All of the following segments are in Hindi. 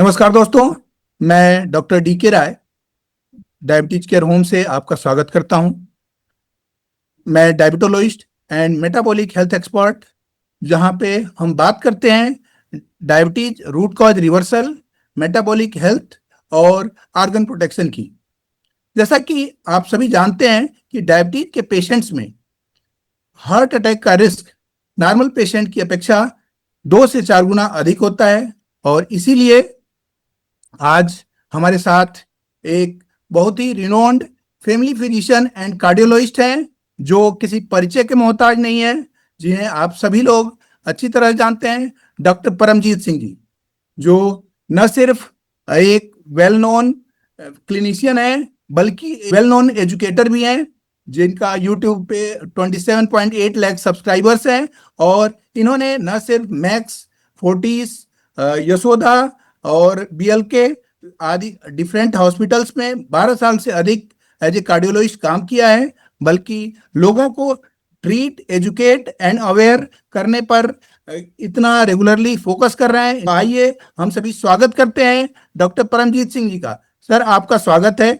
नमस्कार दोस्तों, मैं डॉक्टर डी के राय डायबिटीज केयर होम से आपका स्वागत करता हूं। मैं diabetologist and metabolic health expert, जहां पे हम बात करते हैं diabetes root cause reversal, metabolic health और आर्गन प्रोटेक्शन की। जैसा कि आप सभी जानते हैं कि डायबिटीज के पेशेंट्स में हार्ट अटैक का रिस्क नॉर्मल पेशेंट की अपेक्षा 2 से 4 गुना अधिक होता है। और इसीलिए आज हमारे साथ एक बहुत ही renowned family physician and cardiologist हैं, जो किसी परिचय के मोहताज नहीं है, जिन्हें आप सभी लोग अच्छी तरह जानते हैं, डॉक्टर परमजीत सिंह जी, जो न सिर्फ एक वेल नोन क्लिनिशियन है बल्कि वेल नोन एजुकेटर भी हैं, जिनका यूट्यूब पे 27.8 लाख सब्सक्राइबर्स हैं। और इन्होंने न सिर्फ मैक्स, फोर्टिस, यशोदा और बीएलके आदि डिफरेंट हॉस्पिटल्स में 12 साल से अधिक एज ए कार्डियोलॉजिस्ट काम किया है, बल्कि लोगों को ट्रीट, एजुकेट एंड अवेयर करने पर इतना रेगुलरली फोकस कर रहे हैं। आइए हम सभी स्वागत करते हैं डॉक्टर परमजीत सिंह जी का। सर, आपका स्वागत है।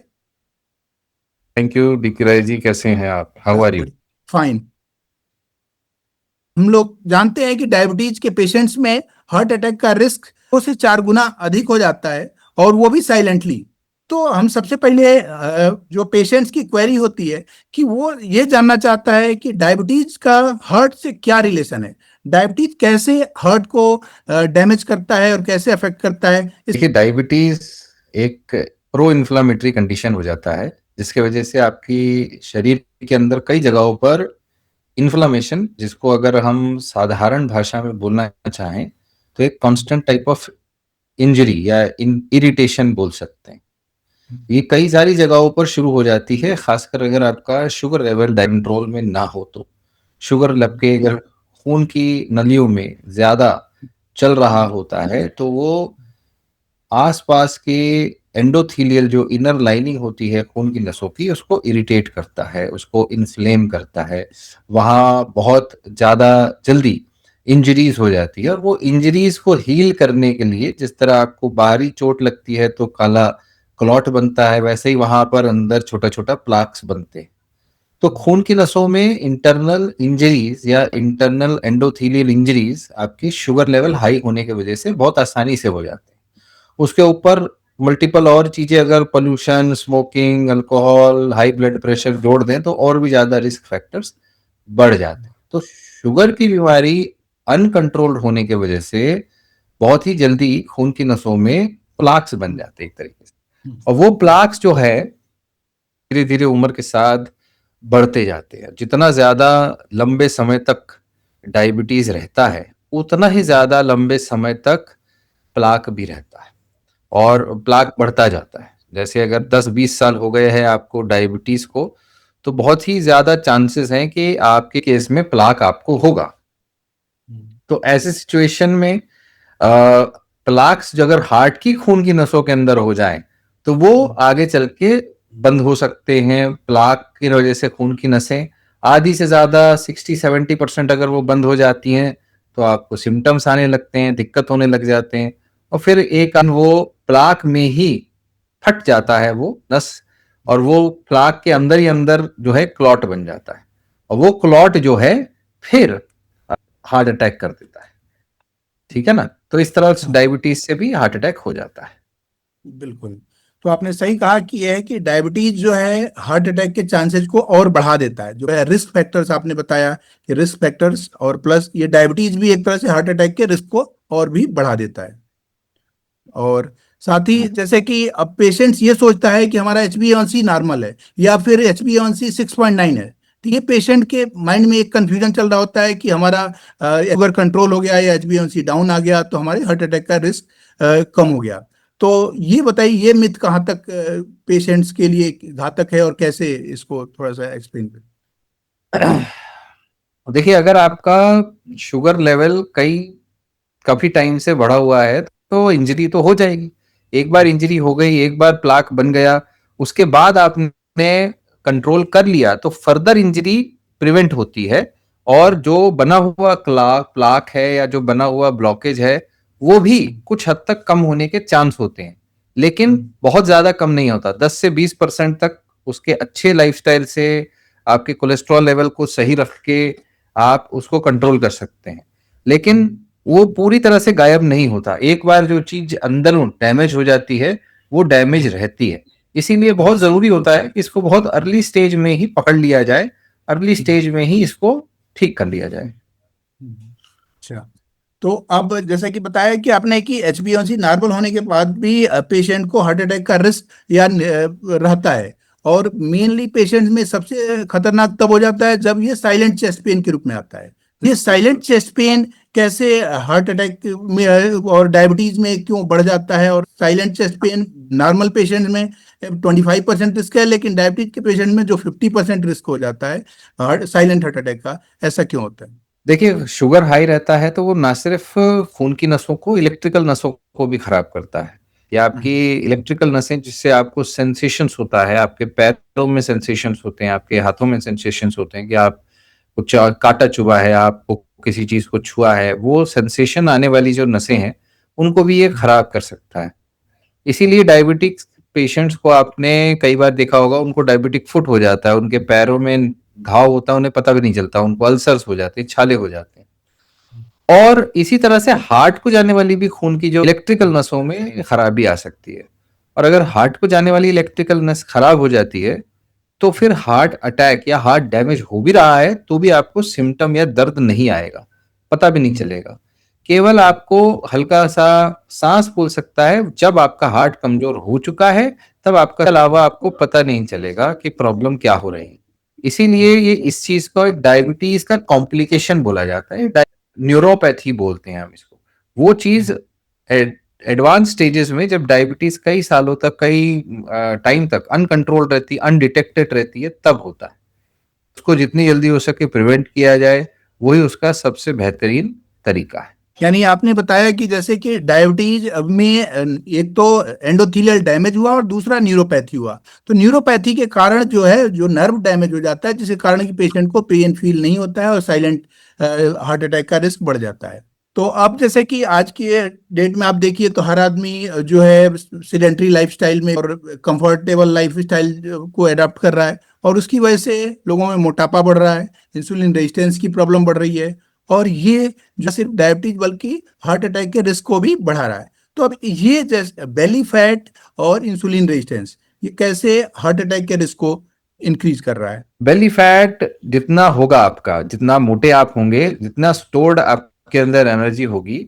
Thank you DK Rai ji, कैसे हैं आप? How are you? फाइन। हम लोग जानते हैं कि डायबिटीज के पेशेंट्स में हार्ट अटैक का रिस्क 2 से 4 गुना अधिक हो जाता है, और वो भी साइलेंटली। तो हम सबसे पहले जो पेशेंट्स की क्वेरी होती है कि वो ये जानना चाहता है कि डायबिटीज का हार्ट से क्या रिलेशन है, डायबिटीज कैसे हार्ट को डैमेज करता है और कैसे अफेक्ट करता है। देखिए, डायबिटीज एक प्रो इन्फ्लामेटरी कंडीशन हो जाता है, जिसके वजह से आपकी शरीर के अंदर कई जगहों पर इन्फ्लामेशन, जिसको अगर हम साधारण भाषा में बोलना चाहें तो एक कांस्टेंट टाइप ऑफ इंजरी या इरिटेशन बोल सकते हैं, ये कई सारी जगहों पर शुरू हो जाती है। खासकर अगर आपका शुगर लेवल कंट्रोल में ना हो तो, शुगर लेवल के अगर खून की नलियों में ज्यादा चल रहा होता है तो वो आसपास के एंडोथीलियल जो इनर लाइनिंग होती है खून की नसों की, उसको इरिटेट करता है, उसको इन्फ्लेम करता है। वहाँ बहुत ज़्यादा जल्दी इंजरीज हो जाती है, और वो इंजरीज को हील करने के लिए जिस तरह आपको बाहरी चोट लगती है तो काला क्लॉट बनता है, वैसे ही वहां पर अंदर छोटा छोटा प्लाक्स बनते हैं। तो खून की नसों में इंटरनल इंजरीज या इंटरनल एंडोथीलियल इंजरीज आपकी शुगर लेवल हाई होने की वजह से बहुत आसानी से हो जाते हैं। उसके ऊपर मल्टीपल और चीजें, अगर pollution, smoking, alcohol, high blood pressure जोड़ दें तो और भी ज्यादा रिस्क फैक्टर्स बढ़ जाते हैं। तो शुगर की बीमारी अनकंट्रोल्ड होने की वजह से बहुत ही जल्दी खून की नसों में प्लाक्स बन जाते हैं एक तरीके से, और वो प्लाक्स जो है धीरे धीरे उम्र के साथ बढ़ते जाते हैं। जितना ज्यादा लंबे समय तक डायबिटीज रहता है, उतना ही ज्यादा लंबे समय तक प्लाक भी रहता है, और प्लाक बढ़ता जाता है। जैसे अगर 10-20 साल हो गए हैं आपको डायबिटीज को, तो बहुत ही ज्यादा चांसेस हैं कि आपके केस में प्लाक आपको होगा। तो ऐसे सिचुएशन में प्लाक्स जो अगर हार्ट की खून की नसों के अंदर हो जाए तो वो आगे चल के बंद हो सकते हैं। प्लाक की वजह से खून की नसें आधी से ज्यादा 60-70% अगर वो बंद हो जाती हैं तो आपको सिम्टम्स आने लगते हैं, दिक्कत होने लग जाते हैं, और फिर एक वो प्लाक में ही फट जाता है वो नस, और वो प्लाक के अंदर ही अंदर जो है क्लॉट बन जाता है, और वो क्लॉट जो है फिर हार्ट अटैक कर देता है। ठीक है ना? तो इस तरह डायबिटीज से भी हार्ट अटैक हो जाता है। बिल्कुल। तो आपने सही कहा कि यह है कि डायबिटीज जो है हार्ट अटैक के चांसेस को और बढ़ा देता है। जो है रिस्क फैक्टर्स आपने बताया कि रिस्क फैक्टर्स, और प्लस ये डायबिटीज भी एक तरह से हार्ट अटैक के रिस्क को और भी बढ़ा देता है। और साथ ही जैसे कि अब पेशेंट्स ये सोचता है कि हमारा HbA1c नॉर्मल है या फिर HbA1c 6.9 है, तो ये पेशेंट के माइंड में एक कंफ्यूजन चल रहा होता है कि हमारा शुगर कंट्रोल हो गया या HbA1c डाउन आ गया तो हमारे हार्ट अटैक का रिस्क कम हो गया। तो ये बताइए, ये मिथ कहाँ तक पेशेंट्स के लिए घातक है और कैसे इसको थोड़ा सा एक्सप्लेन करें। देखिए, अगर आपका शुगर लेवल काफी टाइम से बढ़ा हुआ है तो इंजरी तो हो जाएगी। एक बार इंजरी हो गई, एक बार प्लाक बन गया, उसके बाद आपने कंट्रोल कर लिया तो फर्दर इंजरी प्रिवेंट होती है, और जो बना हुआ प्लाक है या जो बना हुआ ब्लॉकेज है वो भी कुछ हद तक कम होने के चांस होते हैं, लेकिन बहुत ज्यादा कम नहीं होता। 10 से 20% तक उसके अच्छे लाइफस्टाइल से आपके कोलेस्ट्रॉल लेवल को सही रख के आप उसको कंट्रोल कर सकते हैं, लेकिन वो पूरी तरह से गायब नहीं होता। एक बार जो चीज अंदर डैमेज हो जाती है वो डैमेज रहती है। इसीलिए बहुत जरूरी होता है कि इसको बहुत अर्ली स्टेज में ही पकड़ लिया जाए, अर्ली स्टेज में ही इसको ठीक कर लिया जाए। अच्छा, तो अब जैसा कि बताया कि आपने कि HbA1c नॉर्मल होने के बाद भी पेशेंट को हार्ट अटैक का रिस्क रहता है, और मेनली पेशेंट में सबसे खतरनाक तब हो जाता है जब ये साइलेंट चेस्ट पेन के रूप में आता है। ये साइलेंट चेस्ट पेन कैसे हार्ट अटैक में और डायबिटीज में क्यों बढ़ जाता है? और silent chest pain normal patient में 25% रिस्क है, लेकिन डायबिटीज के पेशेंट में जो 50% रिस्क हो जाता है साइलेंट हार्ट अटैक का, ऐसा क्यों होता है? देखिए, शुगर हाई रहता है तो वो ना सिर्फ खून की नसों को, इलेक्ट्रिकल नसों को भी खराब करता है। या आपकी इलेक्ट्रिकल नसें, जिससे आपको सेंसेशंस होता है, आपके पैरों में सेंसेशंस होते हैं, आपके हाथों में सेंसेशंस होते हैं कि आप कुछ काटा चुभा है, आपको किसी चीज को छुआ है, वो सेंसेशन आने वाली जो नसें हैं उनको भी ये खराब कर सकता है। इसीलिए डायबिटिक पेशेंट्स को आपने कई बार देखा होगा, उनको डायबिटिक फुट हो जाता है, उनके पैरों में घाव होता है, उन्हें पता भी नहीं चलता, उनको अल्सर्स हो जाते हैं, छाले हो जाते हैं। और इसी तरह से हार्ट को जाने वाली भी खून की जो इलेक्ट्रिकल नसों में खराबी आ सकती है। और अगर हार्ट को जाने वाली इलेक्ट्रिकल नस खराब हो जाती है तो फिर हार्ट अटैक या हार्ट डैमेज हो भी रहा है तो भी आपको सिम्टम या दर्द नहीं आएगा, पता भी नहीं चलेगा। केवल आपको हल्का सा सांस फूल सकता है। जब आपका हार्ट कमजोर हो चुका है तब आपका अलावा आपको पता नहीं चलेगा कि प्रॉब्लम क्या हो रही है। इसीलिए ये इस चीज को एक डायबिटीज का कॉम्प्लिकेशन बोला जाता है, न्यूरोपैथी बोलते हैं हम इसको। वो चीज एडवांस स्टेजेस में, जब डायबिटीज कई सालों तक, कई टाइम तक अनकंट्रोल्ड रहती, अनडिटेक्टेड रहती है, तब होता है। उसको जितनी जल्दी हो सके प्रिवेंट किया जाए, वही उसका सबसे बेहतरीन तरीका है। यानी आपने बताया कि जैसे कि डायबिटीज में एक तो एंडोथेलियल डैमेज हुआ और दूसरा न्यूरोपैथी हुआ। तो न्यूरोपैथी के कारण जो है, जो नर्व डैमेज हो जाता है, जिसके कारण कि पेशेंट को पेन फील नहीं होता है और साइलेंट हार्ट अटैक का रिस्क बढ़ जाता है। तो अब जैसे कि आज की डेट में आप देखिए तो हर आदमी जो है सिडेंट्री लाइफस्टाइल में और कंफर्टेबल लाइफस्टाइल को अडॉप्ट कर रहा है, और उसकी वजह से लोगों में मोटापा बढ़ रहा है, इंसुलिन रेजिस्टेंस की प्रॉब्लम बढ़ रही है, और ये जो सिर्फ डायबिटीज बल्कि हार्ट अटैक के रिस्क को भी बढ़ा रहा है। तो अब ये जैसे बेली फैट और इंसुलिन रेजिस्टेंस, ये कैसे हार्ट अटैक के रिस्क को इंक्रीज कर रहा है? बेली फैट जितना होगा आपका, जितना मोटे आप होंगे, जितना स्टोर्ड आपके अंदर एनर्जी होगी,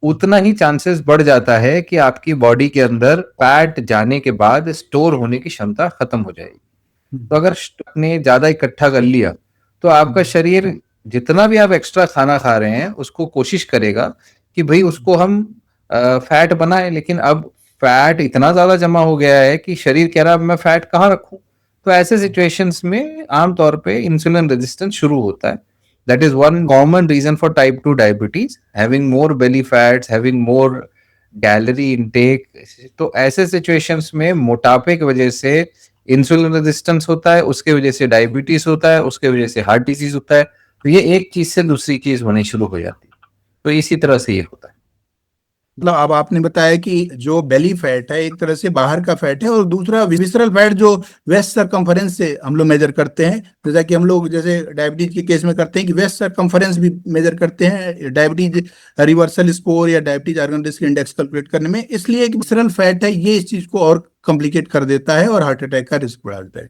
उतना ही चांसेस बढ़ जाता है कि आपकी बॉडी के अंदर फैट जाने के बाद स्टोर होने की क्षमता खत्म हो जाएगी। तो अगर आपने ज्यादा इकट्ठा कर लिया तो आपका शरीर जितना भी आप एक्स्ट्रा खाना खा रहे हैं उसको कोशिश करेगा कि भाई उसको हम फैट बनाए, लेकिन अब फैट इतना ज्यादा जमा हो गया है कि शरीर कह रहा है मैं फैट कहाँ रखूं। तो ऐसे सिचुएशंस में आमतौर पे इंसुलिन रेजिस्टेंस शुरू होता है। That is one common reason for type 2 diabetes, having more belly fats, having more calorie intake. तो ऐसे सिचुएशंस में मोटापे की वजह से इंसुलिन रेजिस्टेंस होता है, उसके वजह से डायबिटीज होता है, उसके वजह से हार्ट डिजीज होता है। तो ये एक चीज से दूसरी चीज होनी शुरू हो जाती है। तो इसी तरह से ये होता है। मतलब अब आपने बताया कि जो बेली फैट है एक तरह से बाहर का फैट है, और दूसरा विसरल फैट जो वेस्ट सरकमफेरेंस से हम लोग मेजर करते हैं, जैसा कि हम लोग जैसे डायबिटीज के केस में करते हैं कि वेस्ट सरकमफेरेंस भी मेजर करते हैं डायबिटीज रिवर्सल स्कोर या diabetes organ risk index calculate करने में। इसलिए कि विसरल फैट है, ये इस चीज को और कॉम्प्लिकेट कर देता है और हार्ट अटैक का रिस्क बढ़ा देता है।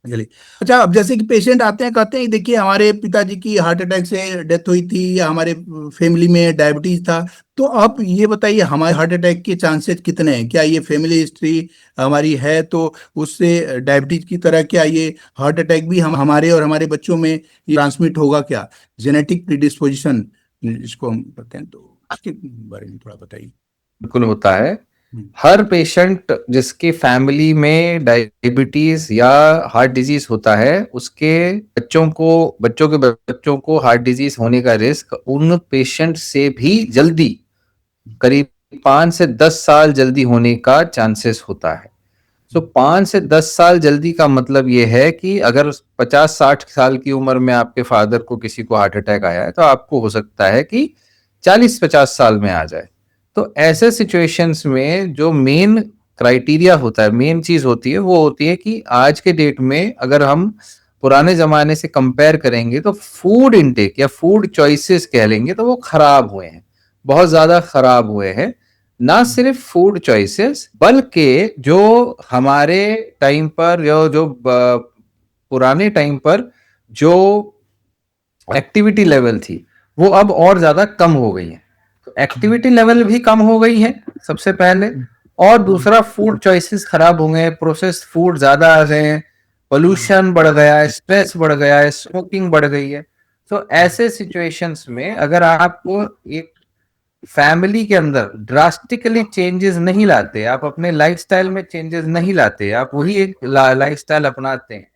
चलिए, अच्छा, अब जैसे कि पेशेंट आते हैं, कहते हैं देखिए हमारे पिताजी की हार्ट अटैक से डेथ हुई थी, या हमारे फैमिली में डायबिटीज था। तो आप ये बताइए हमारे हार्ट अटैक के चांसेस कितने हैं? क्या ये फैमिली हिस्ट्री हमारी है तो उससे डायबिटीज की तरह क्या ये हार्ट अटैक भी हम हमारे और हमारे बच्चों में ट्रांसमिट होगा क्या? जेनेटिक प्रीडिस्पोजिशन इसको हम कहते हैं, तो इसके बारे में थोड़ा बताइए। बिल्कुल होता है। हर पेशेंट जिसके फैमिली में डायबिटीज या हार्ट डिजीज होता है, उसके बच्चों के बच्चों को हार्ट डिजीज होने का रिस्क उन पेशेंट से भी जल्दी, करीब 5 से 10 साल जल्दी होने का चांसेस होता है। तो 5 से 10 साल जल्दी का मतलब ये है कि अगर 50-60 साल की उम्र में आपके फादर को किसी को हार्ट अटैक आया है तो आपको हो सकता है कि 40-50 साल में आ जाए। तो ऐसे सिचुएशंस में जो मेन क्राइटेरिया होता है, मेन चीज होती है, वो होती है कि आज के डेट में अगर हम पुराने जमाने से कंपेयर करेंगे तो फूड इनटेक या फूड चॉइसेस कह लेंगे तो वो खराब हुए हैं, बहुत ज्यादा खराब हुए हैं। ना सिर्फ फूड चॉइसेस बल्कि जो हमारे टाइम पर जो पुराने टाइम पर जो एक्टिविटी लेवल थी वो अब और ज्यादा कम हो गई है। तो एक्टिविटी लेवल भी कम हो गई है सबसे पहले, और दूसरा फूड चॉइसेस खराब हो गए, प्रोसेस्ड फूड ज्यादा आ गए हैं, पोल्यूशन बढ़ गया है, स्ट्रेस बढ़ गया है, स्मोकिंग बढ़ गई है। तो ऐसे सिचुएशंस में अगर आपको एक फैमिली के अंदर ड्रास्टिकली चेंजेस नहीं लाते, आप अपने लाइफस्टाइल में चेंजेस नहीं लाते, आप वही एक लाइफस्टाइल अपनाते हैं,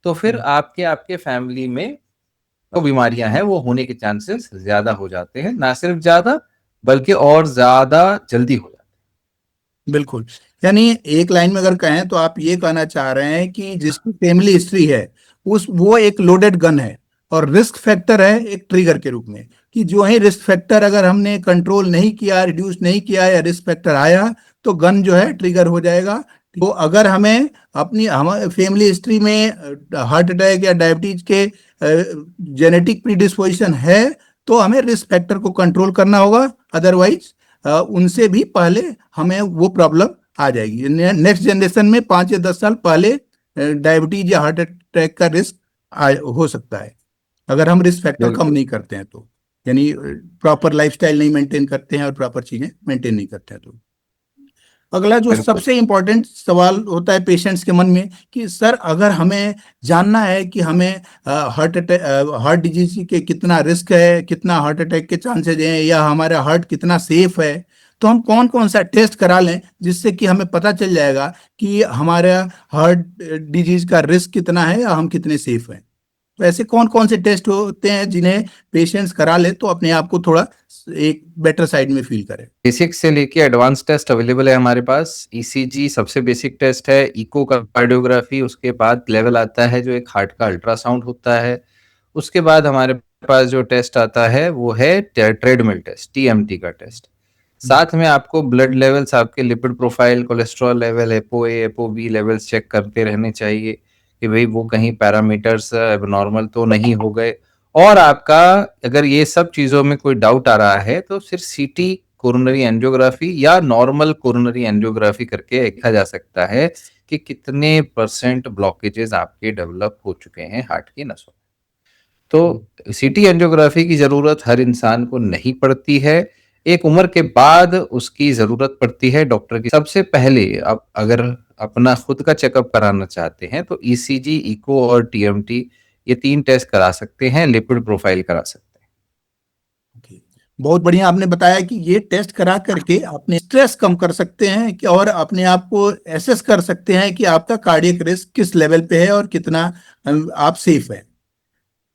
तो फिर आपके आपके फैमिली में जो बीमारियां हैं वो होने के चांसेस ज्यादा हो जाते हैं, ना सिर्फ ज्यादा बल्कि और ज्यादा जल्दी हो जाते बिल्कुल। यानी एक लाइन में अगर कहें तो आप ये कहना चाह रहे हैं कि जिसकी फैमिली हिस्ट्री है उस वो एक लोडेड गन है और रिस्क फैक्टर है एक ट्रिगर के रूप में, कि जो है रिस्क फैक्टर अगर हमने कंट्रोल नहीं किया, रिड्यूस नहीं किया या रिस्क फैक्टर आया तो गन जो है ट्रिगर हो जाएगा। तो अगर हमें अपनी हमारे फैमिली हिस्ट्री में हार्ट अटैक या डायबिटीज के जेनेटिक प्रीडिस्पोजिशन है तो हमें रिस्क फैक्टर को कंट्रोल करना होगा, अदरवाइज उनसे भी पहले हमें वो प्रॉब्लम आ जाएगी। नेक्स्ट जनरेशन में 5 या 10 साल पहले डायबिटीज या हार्ट अटैक का रिस्क हो सकता है अगर हम रिस्क फैक्टर कम बिल्कुल नहीं करते हैं तो, यानी प्रॉपर लाइफस्टाइल नहीं मेंटेन करते हैं और प्रॉपर चीजें मेंटेन नहीं करते हैं तो। अगला जो बिल्कुल। सबसे इम्पोर्टेंट सवाल होता है पेशेंट्स के मन में कि सर अगर हमें जानना है कि हमें हार्ट डिजीज के कितना रिस्क है, कितना हार्ट अटैक के चांसेस हैं या हमारा हार्ट कितना सेफ है, तो हम कौन कौन सा टेस्ट करा लें जिससे कि हमें पता चल जाएगा कि हमारा हार्ट डिजीज का रिस्क कितना है या हम कितने सेफ हैं। तो ऐसे कौन कौन से टेस्ट होते हैं जिन्हें पेशेंट्स करा ले तो अपने आप को थोड़ा एक बेटर साइड में फील करे। बेसिक से लेके एडवांस टेस्ट अवेलेबल है हमारे पास। ईसीजी सबसे बेसिक टेस्ट है, इको कार्डियोग्राफी, उसके बाद लेवल आता है जो एक हार्ट का अल्ट्रासाउंड होता है। उसके बाद हमारे पास जो टेस्ट आता है वो है ट्रेडमिल टेस्ट, टीएमटी का टेस्ट। साथ में आपको ब्लड लेवल्स, आपके lipid profile, cholesterol level, apo A apo B levels check करते रहने चाहिए कि भाई वो कहीं पैरामीटर्स एबनॉर्मल तो नहीं हो गए। और आपका अगर ये सब चीजों में कोई डाउट आ रहा है तो फिर सीटी कोरोनरी एंजियोग्राफी या नॉर्मल कोरोनरी एंजियोग्राफी करके देखा जा सकता है कि कितने % ब्लॉकेजेस आपके डेवलप हो चुके हैं हार्ट की नसों। तो सीटी एंजियोग्राफी की जरूरत हर इंसान को नहीं पड़ती है, एक उम्र के बाद उसकी जरूरत पड़ती है डॉक्टर की। सबसे पहले आप अगर अपना खुद का चेकअप कराना चाहते हैं तो ईसीजी, इको और टीएमटी ये 3 टेस्ट करा सकते हैं, लिपिड प्रोफाइल करा सकते हैं। बहुत बढ़िया आपने बताया कि ये टेस्ट करा करके अपने स्ट्रेस कम कर सकते हैं कि और अपने आप को एसेस कर सकते हैं कि आपका कार्डियक रिस्क किस लेवल पे है और कितना आप सेफ है।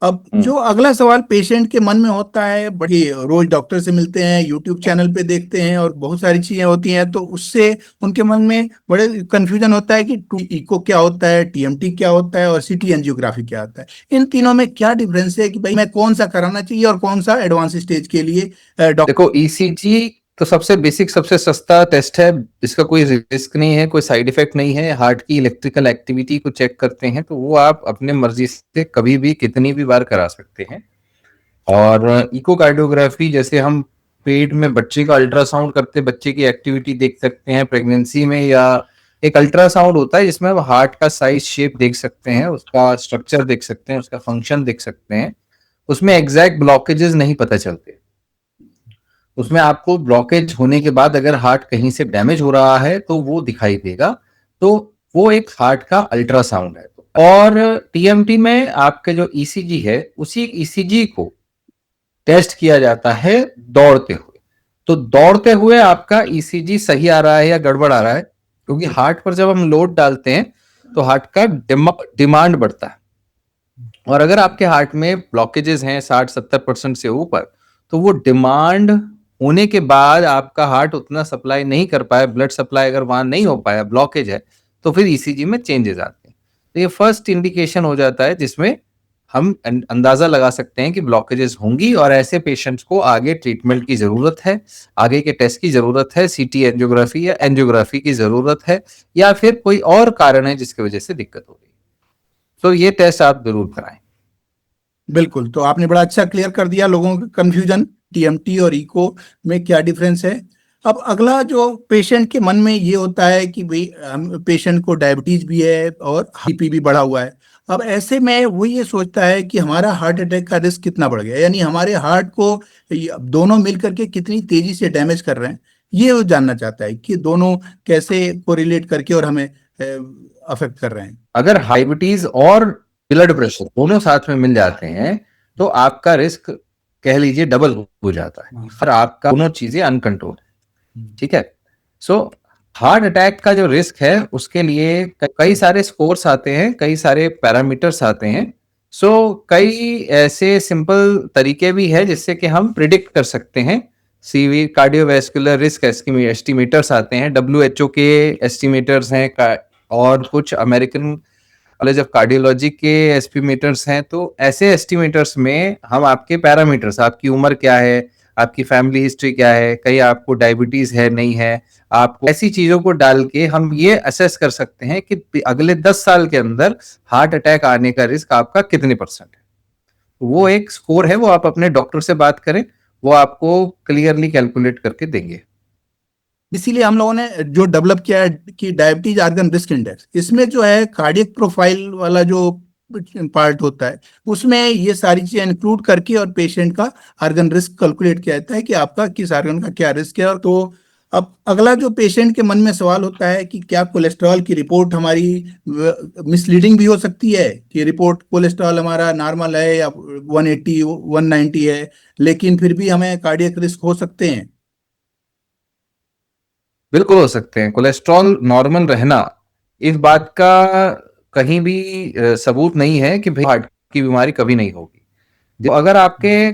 अब जो अगला सवाल पेशेंट के मन में होता है, बड़ी रोज डॉक्टर से मिलते हैं, यूट्यूब चैनल पे देखते हैं और बहुत सारी चीजें होती हैं तो उससे उनके मन में बड़े कंफ्यूजन होता है कि इको क्या होता है, टीएमटी क्या होता है और सीटी एंजियोग्राफी क्या होता है। इन तीनों में क्या डिफरेंस है कि भाई मैं कौन सा कराना चाहिए और कौन सा एडवांस स्टेज के लिए डॉक्टर। देखो ईसीजी तो सबसे बेसिक, सबसे सस्ता टेस्ट है, इसका कोई रिस्क नहीं है, कोई साइड इफेक्ट नहीं है। हार्ट की इलेक्ट्रिकल एक्टिविटी को चेक करते हैं तो वो आप अपने मर्जी से कभी भी कितनी भी बार करा सकते हैं। और इकोकार्डियोग्राफी जैसे हम पेट में बच्चे का अल्ट्रासाउंड करते, बच्चे की एक्टिविटी देख सकते हैं प्रेगनेंसी में, या एक अल्ट्रासाउंड होता है जिसमें आप हार्ट का साइज, शेप देख सकते हैं, उसका स्ट्रक्चर देख सकते हैं, उसका फंक्शन देख सकते हैं। उसमें एग्जैक्ट ब्लॉकेजेस नहीं पता चलते, उसमें आपको ब्लॉकेज होने के बाद अगर हार्ट कहीं से डैमेज हो रहा है तो वो दिखाई देगा। तो वो एक हार्ट का अल्ट्रासाउंड है। और टीएमटी में आपके जो ईसीजी है उसी ईसीजी को टेस्ट किया जाता है दौड़ते हुए। तो दौड़ते हुए आपका ईसीजी सही आ रहा है या गड़बड़ आ रहा है, क्योंकि हार्ट पर जब हम लोड डालते हैं तो हार्ट का डिमांड बढ़ता है। और अगर आपके हार्ट में ब्लॉकेजेस हैं 60-70% से ऊपर, तो वो डिमांड होने के बाद आपका हार्ट उतना सप्लाई नहीं कर पाया, ब्लड सप्लाई अगर वहां नहीं हो पाया, ब्लॉकेज है, तो फिर ईसीजी में चेंजेस आते हैं। तो ये फर्स्ट इंडिकेशन हो जाता है जिसमें हम अंदाजा लगा सकते हैं कि ब्लॉकेजेस होंगी और ऐसे पेशेंट्स को आगे ट्रीटमेंट की जरूरत है, आगे के टेस्ट की जरूरत है, सीटी एंजियोग्राफी या एंजियोग्राफी की जरूरत है, या फिर कोई और कारण है जिसकी वजह से दिक्कत हो रही है। तो ये टेस्ट आप जरूर कराएं। बिल्कुल, तो आपने बड़ा अच्छा क्लियर कर दिया लोगों का कंफ्यूजन, टीएमटी और इको में क्या डिफरेंस है। अब अगला जो पेशेंट के मन में ये होता है कि भाई पेशेंट को डायबिटीज भी है और बीपी भी बढ़ा हुआ है। अब ऐसे में वो ये सोचता है कि हमारा हार्ट अटैक का रिस्क कितना बढ़ गया, यानी हमारे हार्ट को दोनों मिल करके कितनी तेजी से डैमेज कर रहे हैं, ये वो जानना चाहता है कि दोनों कैसे कोरिलेट करके और हमें अफेक्ट कर रहे हैं। अगर डायबिटीज और ब्लड प्रेशर दोनों साथ में मिल जाते हैं तो आपका रिस्क कह लीजिए डबल हो जाता है, और आपका दोनों चीजें अनकंट्रोल, ठीक है। सो हार्ट अटैक का जो रिस्क है उसके लिए कई सारे स्कोर्स आते हैं, कई सारे पैरामीटर्स आते हैं। सो कई ऐसे सिंपल तरीके भी है जिससे कि हम प्रिडिक्ट कर सकते हैं। सीवी कार्डियोवैस्कुलर रिस्क एस्टिमेटर्स आते हैं, WHO के एस्टिमेटर्स हैं, और कुछ अमेरिकन कॉलेज ऑफ कार्डियोलॉजी के एस्टिमेटर्स हैं। तो ऐसे एस्टिमेटर्स में हम आपके पैरामीटर्स, आपकी उम्र क्या है, आपकी फैमिली हिस्ट्री क्या है, कहीं आपको डायबिटीज है नहीं है, आपको ऐसी चीजों को डाल के हम ये असेस कर सकते हैं कि अगले 10 साल के अंदर हार्ट अटैक आने का रिस्क आपका कितने परसेंट है। वो एक स्कोर है, वो आप अपने डॉक्टर से बात करें, वो आपको क्लियरली कैलकुलेट करके देंगे। इसीलिए हम लोगों ने जो डेवलप किया है कि डायबिटीज आर्गन रिस्क इंडेक्स, इसमें जो है कार्डियक प्रोफाइल वाला जो पार्ट होता है उसमें ये सारी चीजें इंक्लूड करके और पेशेंट का आर्गन रिस्क कैलकुलेट किया जाता है कि आपका किस आर्गन का क्या रिस्क है। और तो अब अगला जो पेशेंट के मन में सवाल होता है कि क्या कोलेस्ट्रॉल की रिपोर्ट हमारी मिसलीडिंग भी हो सकती है, कि रिपोर्ट कोलेस्ट्रॉल हमारा नॉर्मल है या 180 190 है, लेकिन फिर भी हमें कार्डियक रिस्क हो सकते हैं। बिल्कुल हो सकते हैं। कोलेस्ट्रॉल नॉर्मल रहना इस बात का कहीं भी सबूत नहीं है कि भाई हार्ट की बीमारी कभी नहीं होगी। तो अगर आपके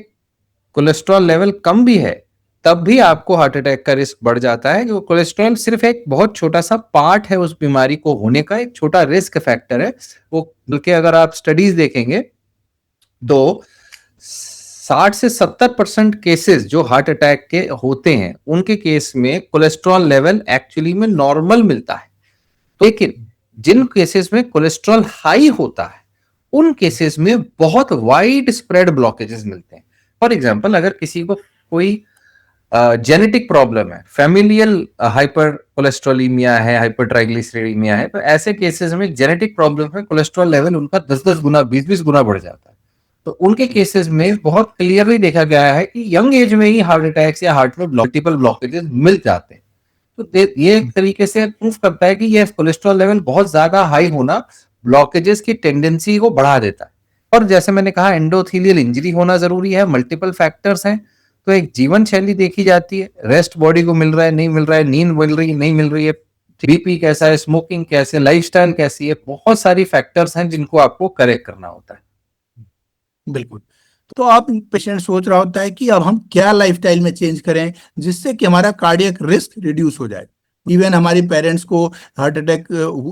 कोलेस्ट्रॉल लेवल कम भी है तब भी आपको हार्ट अटैक का रिस्क बढ़ जाता है, क्योंकि कोलेस्ट्रॉल सिर्फ एक बहुत छोटा सा पार्ट है उस बीमारी को होने का, एक छोटा रिस्क फैक्टर है वो। बल्कि अगर आप स्टडीज देखेंगे तो 60 से 70% केसेस जो हार्ट अटैक के होते हैं उनके केस में कोलेस्ट्रॉल लेवल एक्चुअली में नॉर्मल मिलता है। लेकिन जिन केसेस में कोलेस्ट्रॉल हाई होता है उन केसेस में बहुत वाइड स्प्रेड ब्लॉकेजेस मिलते हैं। फॉर एग्जांपल, अगर किसी को कोई जेनेटिक प्रॉब्लम है, फैमिलियल हाइपर कोलेस्ट्रोलीमिया है, हाइपर ट्राइग्लिसरीमिया है, तो ऐसे केसेस में जेनेटिक प्रॉब्लम है, कोलेस्ट्रॉल लेवल उनका 10-10 गुना 20-20 गुना बढ़ जाता है। तो उनके केसेस में बहुत क्लियरली देखा गया है कि यंग एज में ही हार्ट अटैक्स या हार्ट में मल्टीपल ब्लॉकेजेस मिल जाते हैं। तो ये एक तरीके से प्रूफ करता है कि ये कोलेस्ट्रॉल लेवल बहुत ज्यादा हाई होना ब्लॉकेजेस की टेंडेंसी को बढ़ा देता है। और जैसे मैंने कहा, एंडोथेलियल इंजरी होना जरूरी है, मल्टीपल फैक्टर्स हैं। तो एक जीवन शैली देखी जाती है, रेस्ट बॉडी को मिल रहा है नहीं मिल रहा है, नींद मिल रही नहीं मिल रही है, बीपी कैसा है, स्मोकिंग कैसे, लाइफस्टाइल कैसी है, बहुत सारी फैक्टर्स हैं जिनको आपको करेक्ट करना होता है। बिल्कुल। तो आप पेशेंट सोच रहा होता है कि अब हम क्या लाइफस्टाइल में चेंज करें जिससे कि हमारा कार्डियक रिस्क रिड्यूस हो जाए। इवन हमारे पेरेंट्स को हार्ट अटैक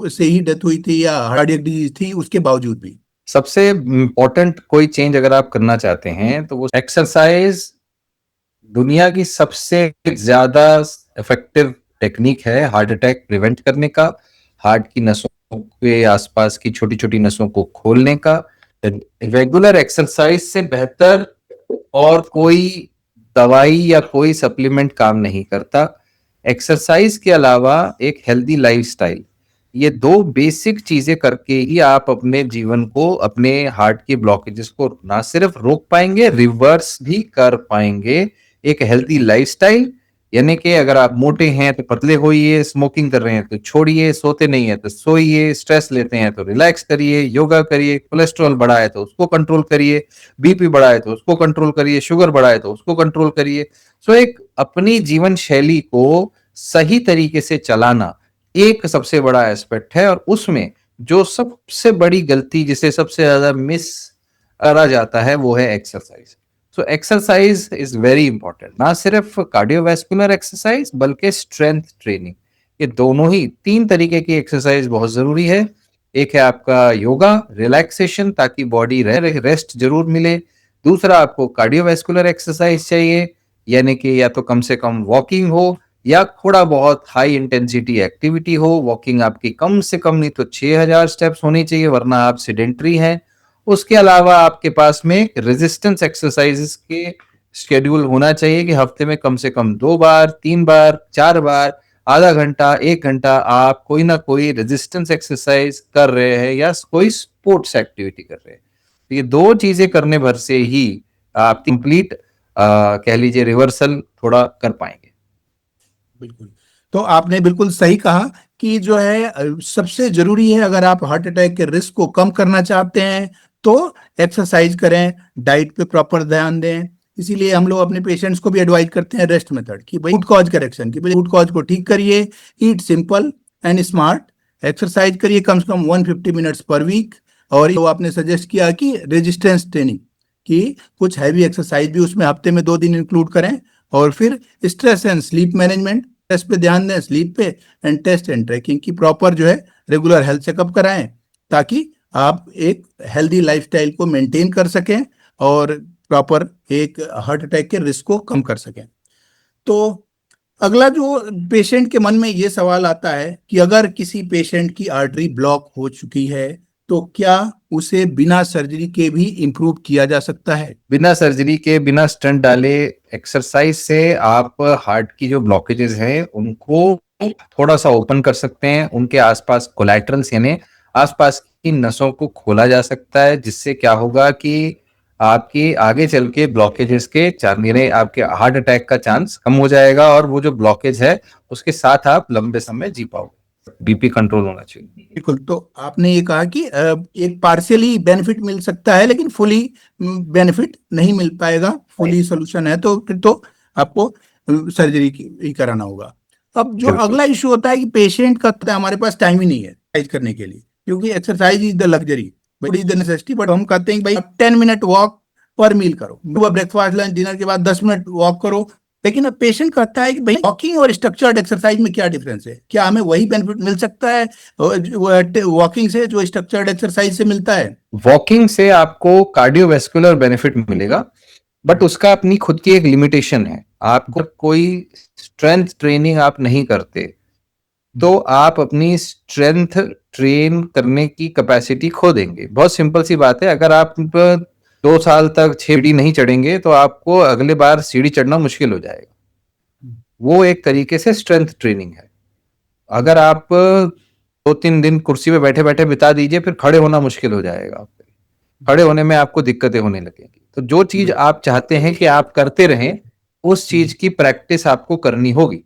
से ही डेथ हुई थी या कार्डियक डिजीज थी, उसके बावजूद भी सबसे इंपॉर्टेंट कोई चेंज अगर आप करना चाहते हैं तो वो एक्सरसाइज दुनिया की सबसे ज्यादा इफेक्टिव टेक्निक है हार्ट अटैक प्रिवेंट करने का, हार्ट की नसों के आसपास की छोटी छोटी नसों को खोलने का। रेगुलर एक्सरसाइज से बेहतर और कोई दवाई या कोई सप्लीमेंट काम नहीं करता। एक्सरसाइज के अलावा एक हेल्दी लाइफस्टाइल, ये दो बेसिक चीजें करके ही आप अपने जीवन को, अपने हार्ट की ब्लॉकेजेस को ना सिर्फ रोक पाएंगे, रिवर्स भी कर पाएंगे। एक हेल्दी लाइफस्टाइल यानी कि अगर आप मोटे हैं तो पतले होइए, स्मोकिंग कर रहे हैं तो छोड़िए, सोते नहीं है तो सोइए, स्ट्रेस लेते हैं तो रिलैक्स करिए, योगा करिए, कोलेस्ट्रॉल बढ़ा है तो उसको कंट्रोल करिए, बीपी बढ़ा है तो उसको कंट्रोल करिए, शुगर बढ़ा है तो उसको कंट्रोल करिए। सो एक अपनी जीवन शैली को सही तरीके से चलाना एक सबसे बड़ा एस्पेक्ट है, और उसमें जो सबसे बड़ी गलती जिसे सबसे ज्यादा मिस करा जाता है वो है exercise. So exercise is very important, ना सिर्फ कार्डियोवैस्कुलर एक्सरसाइज बल्कि स्ट्रेंथ ट्रेनिंग, ये दोनों ही 3 तरीके की एक्सरसाइज बहुत जरूरी है। एक है आपका योगा, रिलैक्सेशन, ताकि बॉडी रेस्ट जरूर मिले। दूसरा आपको कार्डियोवैस्कुलर एक्सरसाइज चाहिए, यानी कि या तो कम से कम वॉकिंग हो या थोड़ा बहुत हाई इंटेंसिटी एक्टिविटी हो। वॉकिंग आपकी कम से कम नहीं तो 6000 स्टेप्स होनी चाहिए, वरना आप सेडेंटरी हैं। उसके अलावा आपके पास में रेजिस्टेंस एक्सरसाइजेस के शेड्यूल होना चाहिए कि हफ्ते में कम से कम 2 बार, 3 बार, 4 बार, आधा घंटा, 1 घंटा आप कोई ना कोई रेजिस्टेंस एक्सरसाइज कर रहे हैं या कोई स्पोर्ट्स एक्टिविटी कर रहे हैं। तो ये 2 चीजें करने भर से ही आप कंप्लीट कह लीजिए रिवर्सल थोड़ा कर पाएंगे। बिल्कुल। तो आपने बिल्कुल सही कहा कि जो है सबसे जरूरी है, अगर आप हार्ट अटैक के रिस्क को कम करना चाहते हैं तो एक्सरसाइज करें, डाइट पे प्रॉपर ध्यान दें। इसीलिए हम लोग अपने पेशेंट्स को भी एडवाइज करते हैं रेस्ट मेथड की, भाई रूट कॉज करेक्शन की, भाई रूट कॉज को ठीक करिए, ईट सिंपल एंड स्मार्ट, एक्सरसाइज करिए कम से कम 150 मिनट्स पर वीक। और वो आपने सजेस्ट किया कि रेजिस्टेंस ट्रेनिंग की कुछ हैवी एक्सरसाइज भी उसमें हफ्ते में 2 दिन इंक्लूड करें। और फिर stress and sleep management, test पे ध्यान दें, स्लीप पे, एंड टेस्ट एंड ट्रैकिंग की प्रॉपर जो है रेगुलर हेल्थ चेकअप कराएं, ताकि आप एक हेल्दी लाइफस्टाइल को मेंटेन कर सकें और प्रॉपर एक हार्ट अटैक के रिस्क को कम कर सकें। तो अगला जो पेशेंट के मन में ये सवाल आता है कि अगर किसी पेशेंट की आर्टरी ब्लॉक हो चुकी है तो क्या उसे बिना सर्जरी के भी इम्प्रूव किया जा सकता है? बिना सर्जरी के, बिना स्टंट डाले, एक्सरसाइज से आप हार्ट की जो ब्लॉकेजेस हैं उनको थोड़ा सा ओपन कर सकते हैं। उनके आसपास कोलैटरल्स यानी आसपास की नसों को खोला जा सकता है, जिससे क्या होगा कि आपकी आगे चल के ब्लॉकेजेस के यानी आपके हार्ट अटैक का चांस कम हो जाएगा, और वो जो ब्लॉकेज है उसके साथ आप लंबे समय जी पाओगे। बीपी कंट्रोल होना चाहिए। बिल्कुल। तो आपने ये कहा कि एक पार्शियली बेनिफिट मिल सकता है लेकिन फुली बेनिफिट नहीं मिल पाएगा। फुली सोल्यूशन है तो फिर तो आपको सर्जरी ही कराना होगा। अब जो बिल्कुल। अगला इशू होता है कि पेशेंट का हमारे पास टाइम ही नहीं है एक्सरसाइज करने के लिए, क्योंकि exercise is the luxury, but is the necessity. But हम कहते हैं कि भाई 10 मिनट वॉक पर मील करो, सुबह ब्रेकफास्ट लंच डिनर के बाद 10 मिनट वॉक करो। लेकिन अब पेशेंट कहता है कि भाई वॉकिंग और स्ट्रक्चर्ड एक्सरसाइज में क्या डिफरेंस है, क्या हमें वही बेनिफिट मिल सकता है वॉकिंग से जो स्ट्रक्चर्ड एक्सरसाइज से मिलता है? वॉकिंग से आपको कार्डियोवैस्कुलर बेनिफिट मिलेगा, बट उसका अपनी खुद की एक लिमिटेशन है। आपको कोई स्ट्रेंथ ट्रेनिंग आप नहीं करते तो आप अपनी स्ट्रेंथ ट्रेन करने की कैपेसिटी खो देंगे। बहुत सिंपल सी बात है, अगर आप 2 साल तक सीढ़ी नहीं चढ़ेंगे तो आपको अगले बार सीढ़ी चढ़ना मुश्किल हो जाएगा। वो एक तरीके से स्ट्रेंथ ट्रेनिंग है। अगर आप 2-3 दिन कुर्सी पे बैठे बैठे बिता दीजिए, फिर खड़े होना मुश्किल हो जाएगा। खड़े होने में आपको दिक्कतें होने लगेंगी। तो जो चीज आप चाहते हैं कि आप करते रहें, उस चीज की प्रैक्टिस आपको करनी होगी।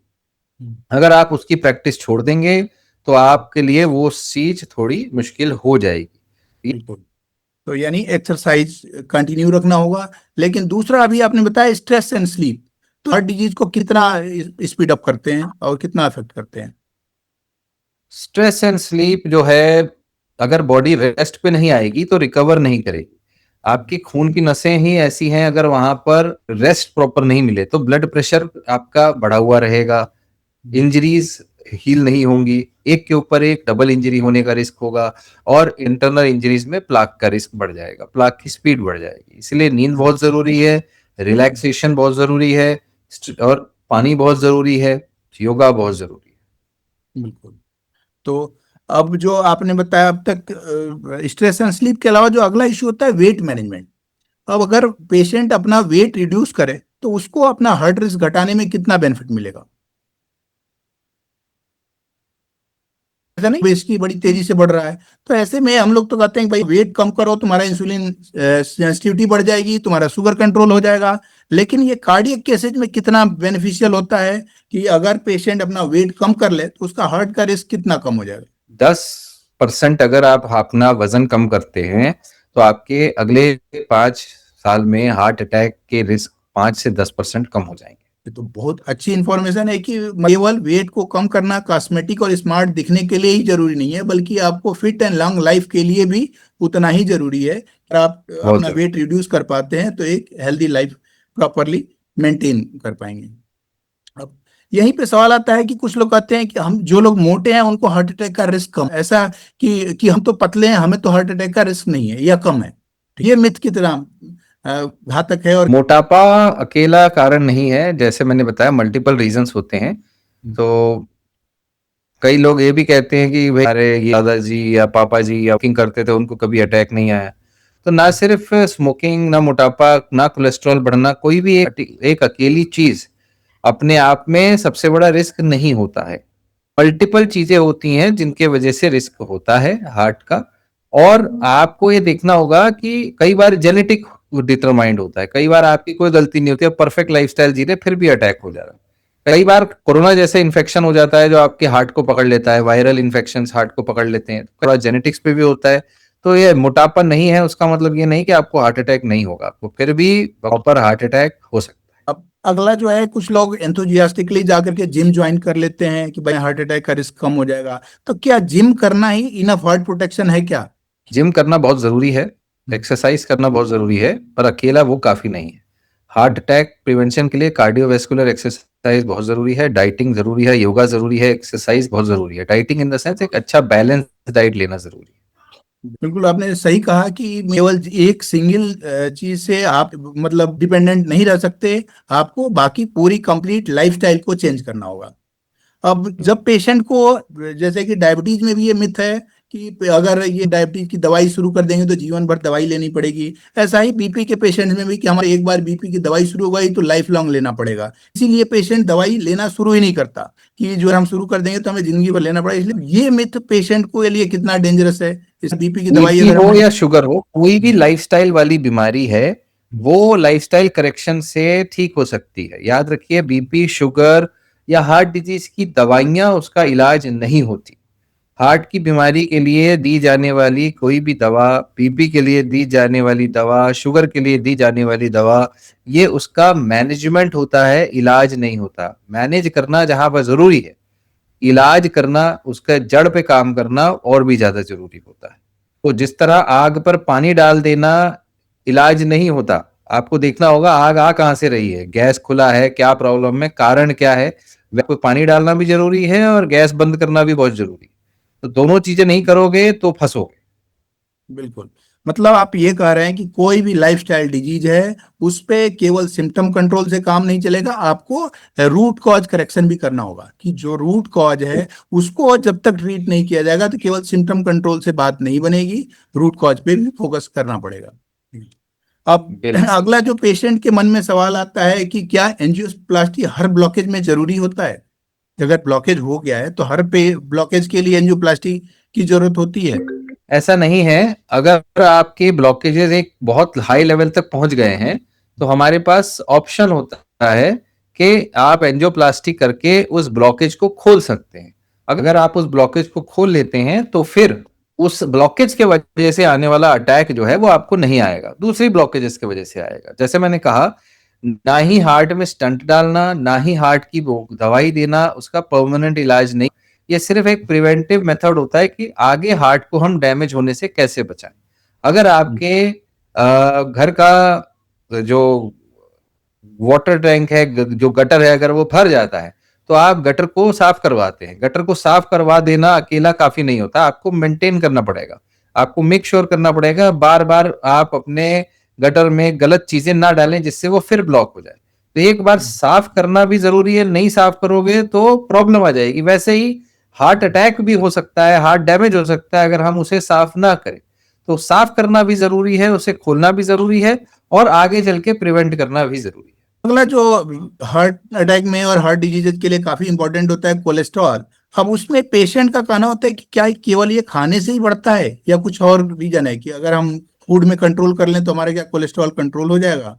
अगर आप उसकी प्रैक्टिस छोड़ देंगे तो आपके लिए वो चीज थोड़ी मुश्किल हो जाएगी। बिल्कुल। तो यानी एक्सरसाइज कंटिन्यू रखना होगा। लेकिन दूसरा अभी आपने बताया स्ट्रेस एंड स्लीप, तो हार्ट डिजीज को कितना स्पीड अप करते हैं और कितना अफेक्ट करते हैं? स्ट्रेस एंड स्लीप जो है, अगर बॉडी रेस्ट पे नहीं आएगी तो रिकवर नहीं करेगी। आपकी खून की नसें ही ऐसी हैं, अगर वहां पर रेस्ट प्रॉपर नहीं मिले तो ब्लड प्रेशर आपका बढ़ा हुआ रहेगा, इंजरीज हील नहीं होंगी, एक के ऊपर एक डबल इंजरी होने का रिस्क होगा, और इंटरनल इंजरीज में प्लाक का रिस्क बढ़ जाएगा, प्लाक की स्पीड बढ़ जाएगी। इसलिए नींद बहुत जरूरी है, रिलैक्सेशन बहुत जरूरी है, और पानी बहुत जरूरी है, योगा बहुत जरूरी है। बिल्कुल। तो अब जो आपने बताया अब तक स्ट्रेस एंड स्लीप के अलावा जो अगला इशू होता है वेट मैनेजमेंट। अब अगर पेशेंट अपना वेट रिड्यूस करे तो उसको अपना हार्ट रिस्क घटाने में कितना बेनिफिट मिलेगा? ऐसा नहीं वेट की बड़ी तेजी से बढ़ रहा है, तो ऐसे में हम लोग तो कहते हैं कि भाई वेट कम करो, तुम्हारा इंसुलिन सेंसिटिविटी बढ़ जाएगी, तुम्हारा शुगर कंट्रोल हो जाएगा। लेकिन ये कार्डियक केसेज में कितना बेनिफिशियल होता है कि अगर पेशेंट अपना वेट कम कर ले तो उसका हार्ट का रिस्क कितना कम हो जाएगा? 10% अगर आप अपना वजन कम करते हैं तो आपके अगले 5 साल में हार्ट अटैक के रिस्क 5 से 10% कम हो जाएंगे। ये तो बहुत अच्छी इंफॉर्मेशन है कि केवल वेट को कम करना कॉस्मेटिक और स्मार्ट दिखने के लिए ही जरूरी नहीं है, बल्कि आपको फिट एंड लॉन्ग लाइफ के लिए भी उतना ही जरूरी है। अगर आप अपना वेट रिड्यूस कर पाते हैं तो एक हेल्दी लाइफ प्रॉपरली मेंटेन कर पाएंगे। अब यहीं पे सवाल आता है कि कुछ लोग कहते हैं कि हम जो लोग मोटे हैं उनको हार्ट अटैक का रिस्क कम, ऐसा कि हम तो पतले हैं, हमें तो हार्ट अटैक का रिस्क नहीं है या कम है। तो ये मिथ कितना घातक है। और मोटापा अकेला कारण नहीं है, जैसे मैंने बताया मल्टीपल रीजंस होते हैं। तो कई लोग ये भी कहते हैं कि भाई अरे ये दादाजी या पापा जी या स्मोकिंग करते थे उनको कभी अटैक नहीं आया। तो ना सिर्फ स्मोकिंग, ना मोटापा, ना कोलेस्ट्रॉल बढ़ना, कोई भी एक अकेली चीज अपने आप में सबसे बड़ा रिस्क नहीं होता है। मल्टीपल चीजें होती हैं जिनके वजह से रिस्क होता है हार्ट का। और आपको ये देखना होगा कि कई बार जेनेटिक डिटरमाइंड होता है, कई बार आपकी कोई गलती नहीं होती है, परफेक्ट लाइफस्टाइल जी रहे फिर भी अटैक हो जा रहा है। कई बार कोरोना जैसे इन्फेक्शन हो जाता है जो आपके हार्ट को पकड़ लेता है, वायरल इन्फेक्शन हार्ट को पकड़ लेते हैं, थोड़ा जेनेटिक्स पे भी होता है। तो ये मोटापा नहीं है उसका मतलब ये नहीं कि आपको हार्ट अटैक नहीं होगा, आपको फिर भी प्रॉपर हार्ट अटैक हो सकता है। अब अगला जो है, कुछ लोग एंथुजियास्टिकली जाकर के जिम ज्वाइन कर लेते हैं कि भाई हार्ट अटैक का रिस्क कम हो जाएगा। तो क्या जिम करना ही इनफ हार्ट प्रोटेक्शन है क्या? जिम करना बहुत जरूरी है, एक्सरसाइज करना बहुत जरूरी है, पर अकेला वो काफी नहीं है। हार्ट अटैक प्रिवेंशन के लिए कार्डियोवैस्कुलर एक्सरसाइज बहुत जरूरी है, डाइटिंग जरूरी है, योगा जरूरी है, एक्सरसाइज बहुत जरूरी है। डाइटिंग इन द सेंस एक अच्छा बैलेंस डाइट लेना जरूरी है। बिल्कुल आपने सही कहा कि केवल एक सिंगल चीज से आप मतलब डिपेंडेंट नहीं रह सकते, आपको बाकी पूरी कंप्लीट लाइफस्टाइल को चेंज करना होगा। अब जब पेशेंट को, जैसे कि डायबिटीज में भी ये मिथ है कि अगर ये डायबिटीज की दवाई शुरू कर देंगे तो जीवन भर दवाई लेनी पड़ेगी, ऐसा ही बीपी के पेशेंट में भी कि हमारे एक बार बीपी की दवाई शुरू हो गई तो लाइफ लॉन्ग लेना पड़ेगा। इसीलिए पेशेंट दवाई लेना शुरू ही नहीं करता कि जो हम शुरू कर देंगे तो हमें जिंदगी भर लेना पड़ेगा। इसलिए ये मिथ पेशेंट को लिए कितना डेंजरस है। इस बीपी की दवाई बीपी अगर हो हमें या शुगर हो, कोई भी लाइफस्टाइल वाली बीमारी है वो लाइफस्टाइल करेक्शन से ठीक हो सकती है। याद रखिए, बीपी, शुगर या हार्ट डिजीज की दवाइयां उसका इलाज नहीं होती। हार्ट की बीमारी के लिए दी जाने वाली कोई भी दवा, बीपी के लिए दी जाने वाली दवा, शुगर के लिए दी जाने वाली दवा, ये उसका मैनेजमेंट होता है, इलाज नहीं होता। मैनेज करना जहां पर जरूरी है, इलाज करना, उसका जड़ पे काम करना और भी ज्यादा जरूरी होता है। तो जिस तरह आग पर पानी डाल देना इलाज नहीं होता, आपको देखना होगा आग आ कहां से रही है, गैस खुला है, क्या प्रॉब्लम है, कारण क्या है। वह पानी डालना भी जरूरी है और गैस बंद करना भी बहुत जरूरी है। तो दोनों चीजें नहीं करोगे तो फंसोगे। बिल्कुल, मतलब आप ये कह रहे हैं कि कोई भी लाइफस्टाइल डिजीज है उस पे केवल सिम्टम कंट्रोल से काम नहीं चलेगा, आपको रूट कॉज करेक्शन भी करना होगा कि जो रूट कॉज है उसको जब तक ट्रीट नहीं किया जाएगा तो केवल सिम्टम कंट्रोल से बात नहीं बनेगी, रूट कॉज पे भी फोकस करना पड़ेगा। अब बिल्कुल। अगला जो पेशेंट के मन में सवाल आता है कि क्या एंजियोप्लास्टी हर ब्लॉकेज में जरूरी होता है? अगर ब्लॉकेज हो गया है तो हर पे ब्लॉकेज के लिए एंजियोप्लास्टी की जरूरत होती है? ऐसा नहीं है। अगर आपके ब्लॉकेजेस एक बहुत हाई लेवल तक पहुंच गए हैं तो हमारे पास ऑप्शन होता है कि आप एंजियोप्लास्टी करके उस ब्लॉकेज को खोल सकते हैं। अगर आप उस ब्लॉकेज को खोल लेते हैं तो फिर उस ब्लॉकेज के वजह से आने वाला अटैक जो है वो आपको नहीं आएगा, दूसरी ब्लॉकेजेस की वजह से आएगा। जैसे मैंने कहा, ना ही हार्ट में स्टंट डालना, ना ही हार्ट की दवाई देना उसका परमानेंट इलाज नहीं। ये सिर्फ एक प्रिवेंटिव मेथड होता है कि आगे हार्ट को हम डैमेज होने से कैसे बचाएं। अगर आपके घर का जो वाटर टैंक है, जो गटर है, अगर वो भर जाता है तो आप गटर को साफ करवाते हैं। गटर को साफ करवा देना अकेला काफी नहीं होता, आपको मेंटेन करना पड़ेगा, आपको मेक श्योर करना पड़ेगा बार बार आप अपने गटर में गलत चीजें ना डालें जिससे वो फिर ब्लॉक हो जाए। तो एक बार साफ करना भी जरूरी है, नहीं साफ करोगे तो प्रॉब्लम आ जाएगी। वैसे ही हार्ट अटैक भी हो सकता है, हार्ट डैमेज हो सकता है अगर हम उसे साफ ना करें। तो साफ करना भी जरूरी है, उसे खोलना भी जरूरी है और आगे चल के प्रिवेंट करना भी जरूरी है। अगला जो हार्ट अटैक में और हार्ट डिजीज के लिए काफी इंपॉर्टेंट होता है, कोलेस्ट्रॉल। अब उसमें पेशेंट का कहना होता है कि क्या केवल ये खाने से ही बढ़ता है या कुछ और रीजन है कि अगर हम फूड में कंट्रोल कर लें तो हमारा क्या कोलेस्ट्रॉल कंट्रोल हो जाएगा?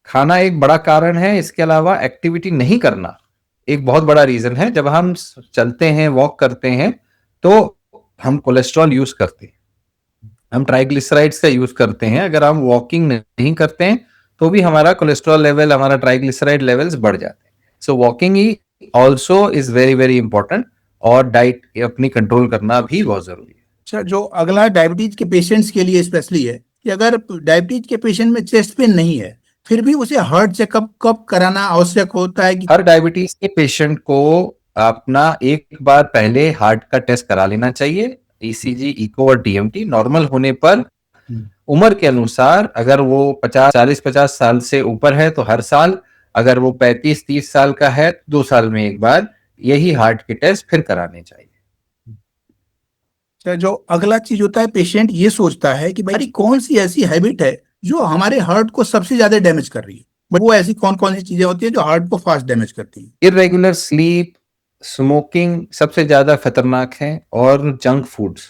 खाना एक बड़ा कारण है, इसके अलावा एक्टिविटी नहीं करना एक बहुत बड़ा रीजन है। जब हम चलते हैं, वॉक करते हैं तो हम कोलेस्ट्रॉल यूज करते हैं, हम ट्राइग्लिसराइड्स का यूज करते हैं। अगर हम वॉकिंग नहीं करते हैं तो भी हमारा कोलेस्ट्रॉल लेवल, हमारा ट्राइग्लिसराइड लेवल्स बढ़ जाते हैं। सो वॉकिंग ही also is very very important और डाइट अपनी कंट्रोल करना भी बहुत जरूरी है। अच्छा, जो अगला डायबिटीज के पेशेंट्स के लिए स्पेशली है कि अगर डायबिटीज के पेशेंट में चेस्ट पेन नहीं है फिर भी उसे हार्ट चेकअप कब कराना आवश्यक होता है कि हर डायबिटीज के पेशेंट को अपना एक बार पहले हार्ट का टेस्ट करा लेना चाहिए, ईसीजी, इको और टीएमटी। नॉर्मल होने पर उम्र के अनुसार अगर वो 40-50 साल से ऊपर है तो हर साल, अगर वो 35-30 साल का है तो 2 साल में एक बार यही हार्ट के टेस्ट फिर कराने चाहिए। जो अगला चीज होता है, पेशेंट ये सोचता है कि भाई कौन सी ऐसी हैबिट है जो हमारे हार्ट को सबसे ज्यादा डैमेज कर रही है, बट वो ऐसी कौन कौन सी चीजें होती है जो हार्ट को फास्ट डैमेज करती है? इरेगुलर स्लीप, स्मोकिंग सबसे ज्यादा खतरनाक है, और जंक फूड्स,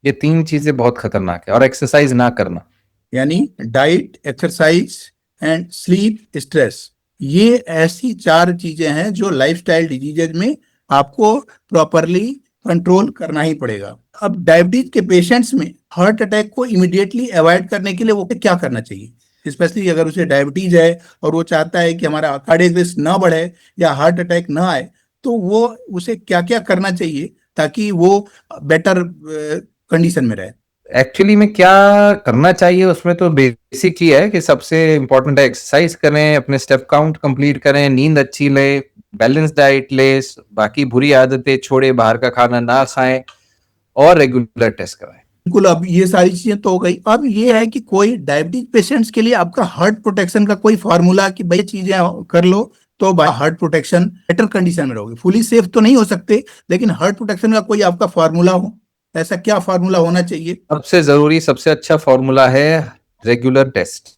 ये 3 चीजें बहुत खतरनाक है, और एक्सरसाइज ना करना। यानी diet, exercise and sleep, stress, ये ऐसी 4 चीजें हैं जो लाइफस्टाइल डिजीजेज में आपको प्रॉपरली कंट्रोल करना ही पड़ेगा। अब डायबिटीज के पेशेंट्स में हार्ट अटैक को इमिडिएटली अवॉइड करने के लिए वो क्या करना चाहिए, स्पेशली अगर उसे डायबिटीज है और वो चाहता है कि हमारा कार्डियक रिस्क ना बढ़े या हार्ट अटैक ना आए, तो वो उसे क्या क्या करना चाहिए ताकि वो बेटर कंडीशन में रहे? एक्चुअली में क्या करना चाहिए उसमें तो बेसिक ही है कि सबसे इंपॉर्टेंट है एक्सरसाइज करें, अपने स्टेप काउंट कंप्लीट करें, नींद अच्छी ले, बैलेंस डाइट ले, बाकी बुरी आदतें छोड़े, बाहर का खाना ना खाएं, और रेगुलर टेस्ट कराएं। बिल्कुल, अब ये सारी चीजें तो हो गई। अब ये है कि कोई डायबिटीज पेशेंट्स के लिए आपका हार्ट प्रोटेक्शन का कोई फार्मूला कि भाई चीजें कर लो तो हार्ट प्रोटेक्शन बेटर कंडीशन में रहोगे। फुली सेफ तो नहीं हो सकते, लेकिन हार्ट प्रोटेक्शन का कोई आपका फार्मूला हो, ऐसा क्या फार्मूला होना चाहिए? सबसे जरूरी, सबसे अच्छा फॉर्मूला है रेगुलर टेस्ट।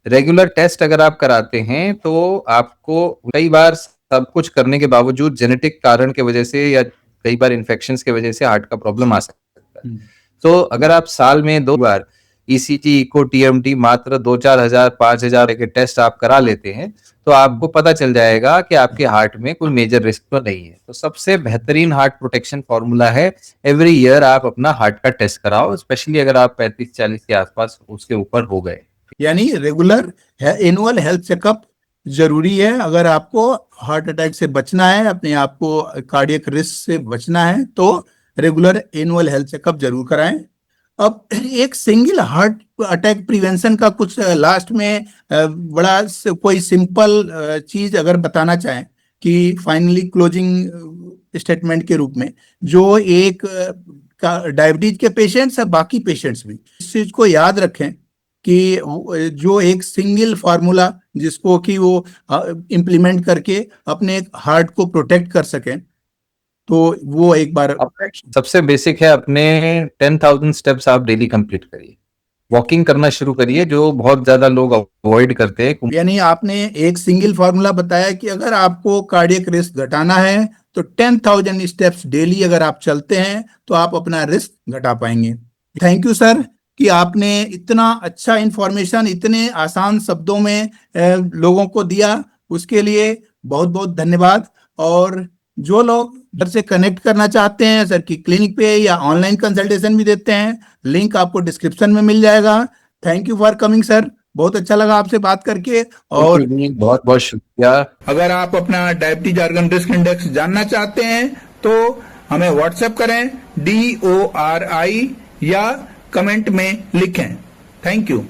रेगुलर टेस्ट अगर आप कराते हैं तो आपको कई बार सब कुछ करने के बावजूद जेनेटिक कारण के वजह से या कई बार इन्फेक्शंस के वजह से हार्ट का प्रॉब्लम आ सकता है। तो अगर आप साल में 2 बार ईसीजी, इको, टीएमटी मात्र 2-4 हजार 5,000 के टेस्ट आप करा लेते हैं तो आपको पता चल जाएगा कि आपके हार्ट में कोई मेजर रिस्क तो नहीं है। तो सबसे बेहतरीन हार्ट प्रोटेक्शन फॉर्मूला है एवरी ईयर आप अपना हार्ट का टेस्ट कराओ, स्पेशली अगर आप 35-40 के आसपास उसके ऊपर हो गए। यानी रेगुलर एनुअल हेल्थ चेकअप जरूरी है। अगर आपको हार्ट अटैक से बचना है, अपने आप को कार्डियक रिस्क से बचना है, तो रेगुलर एनुअल हेल्थ चेकअप जरूर कराएं। अब एक सिंगल हार्ट अटैक प्रिवेंशन का कुछ लास्ट में बड़ा कोई सिंपल चीज अगर बताना चाहें कि फाइनली क्लोजिंग स्टेटमेंट के रूप में, जो एक डायबिटीज के पेशेंट्स है, बाकी पेशेंट्स भी इस चीज को याद रखें कि जो एक सिंगल फार्मूला जिसको कि वो इम्प्लीमेंट करके अपने हार्ट को प्रोटेक्ट कर सकें, तो वो एक बार सबसे बेसिक है, अपने 10,000 स्टेप्स आप डेली कंप्लीट करिए, वॉकिंग करना शुरू करिए जो बहुत ज्यादा लोग अवॉइड करते हैं। यानी आपने एक सिंगल फार्मूला बताया कि अगर आपको कार्डियक रिस्क घटाना है तो 10,000 स्टेप्स डेली अगर आप चलते हैं तो आप अपना रिस्क घटा पाएंगे। थैंक यू सर कि आपने इतना अच्छा इंफॉर्मेशन इतने आसान शब्दों में लोगों को दिया, उसके लिए बहुत बहुत धन्यवाद। और जो लोग घर से कनेक्ट करना चाहते हैं सर की क्लिनिक पे या ऑनलाइन कंसल्टेशन भी देते हैं, लिंक आपको डिस्क्रिप्शन में मिल जाएगा। Thank you for coming sir, बहुत अच्छा लगा आपसे बात करके। और बहुत बहुत शुक्रिया। अगर आप अपना डायबिटीज ऑर्गन रिस्क इंडेक्स जानना चाहते हैं तो हमें व्हाट्सएप करें DORI या कमेंट में लिखें। Thank you.